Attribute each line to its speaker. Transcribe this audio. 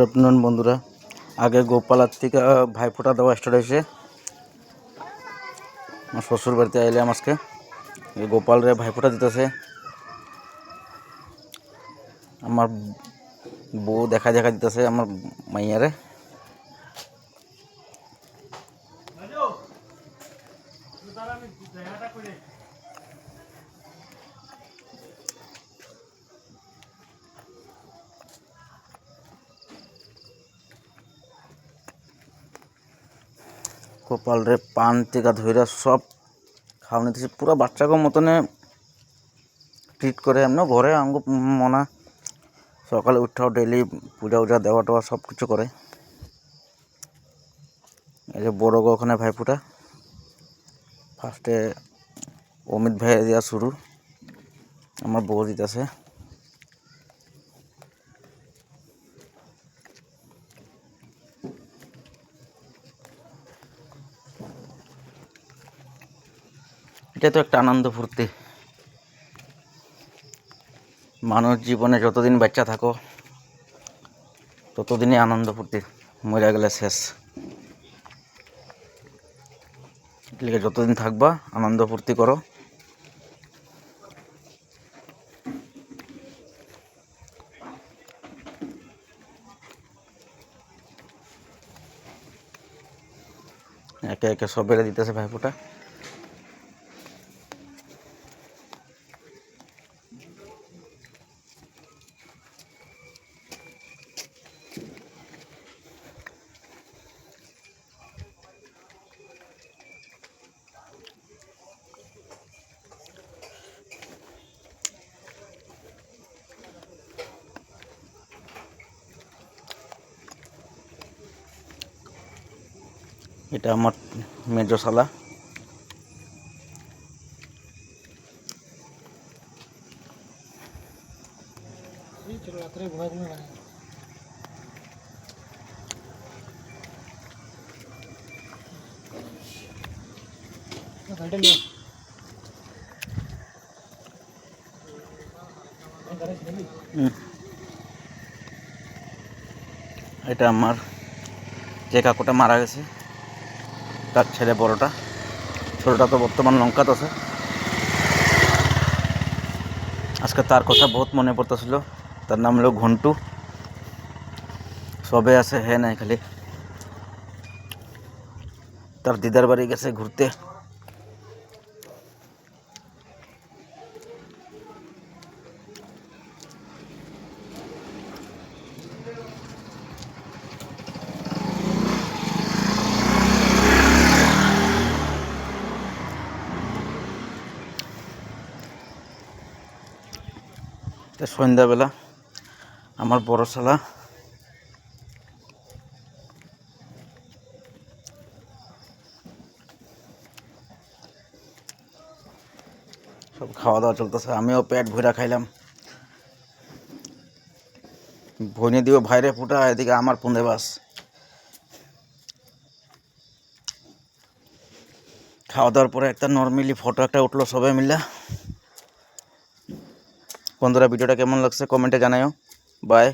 Speaker 1: Good afternoon বন্ধুরা। আগে গোপালার থেকে ভাইফোঁটা দেওয়া স্টার্ট হয়েছে। আমার শ্বশুর বাড়িতে আইলাম আজকে। গোপালরে ভাইফোঁটা দিতেছে। আমার বউ দেখা দিতেছে আমার মাইয়ারে। গোপালরে পান টিকা ধইরা সব খাওয়ানো দিতেছে, পুরা বাচ্চাকে মতনে ট্রিট করে। এমন ঘরে আঙ্গ মনা সকালে উঠাও ডেলি পূজা উজা দেওয়া টেওয়া সব কিছু করে। এই যে বড় ওখানে ভাইফোঁটা ফার্স্টে অমিত ভাই দেওয়া শুরু, আমার বউ দিতেছে। এটা তো একটা আনন্দ ফুর্তি। মানুষ জীবনে যতদিন বাচ্চা থাকো ততদিনই আনন্দ ফুর্তি, মরে গেলে শেষ। এগুলিকে যতদিন থাকবা আনন্দ ফুর্তি করো। একে একে সব বেড়ে দিতেছে ভাইফোঁটা। এটা আমার মেজো শালা। এটা আমার যে কাকুটা মারা গেছে তার ছেলে বড়টা, ছোটটা তো বর্তমান লঙ্কাত আছে। আজকে তার কথা বহুত মনে পড়তেছিল। তার নাম হলো ঘন্টু। সবে আছে হে নাই, খালি তার দিদার বাড়ি গেছে ঘুরতে। সন্ধ্যাবেলা আমার বড় শালা সব খাওয়া দাওয়া চলতেছে। আমিও পেট ভরা খাইলাম। ভইনে দিব ভাইরে ফুটা, এদিকে আমার পুঁদে বাস। খাওয়া দাওয়ার পরে একটা নর্মালি ফটো একটা উঠলো সবাই মিলে। বন্ধুরা ভিডিওটা কেমন লাগছে কমেন্টে জানাও। বাই।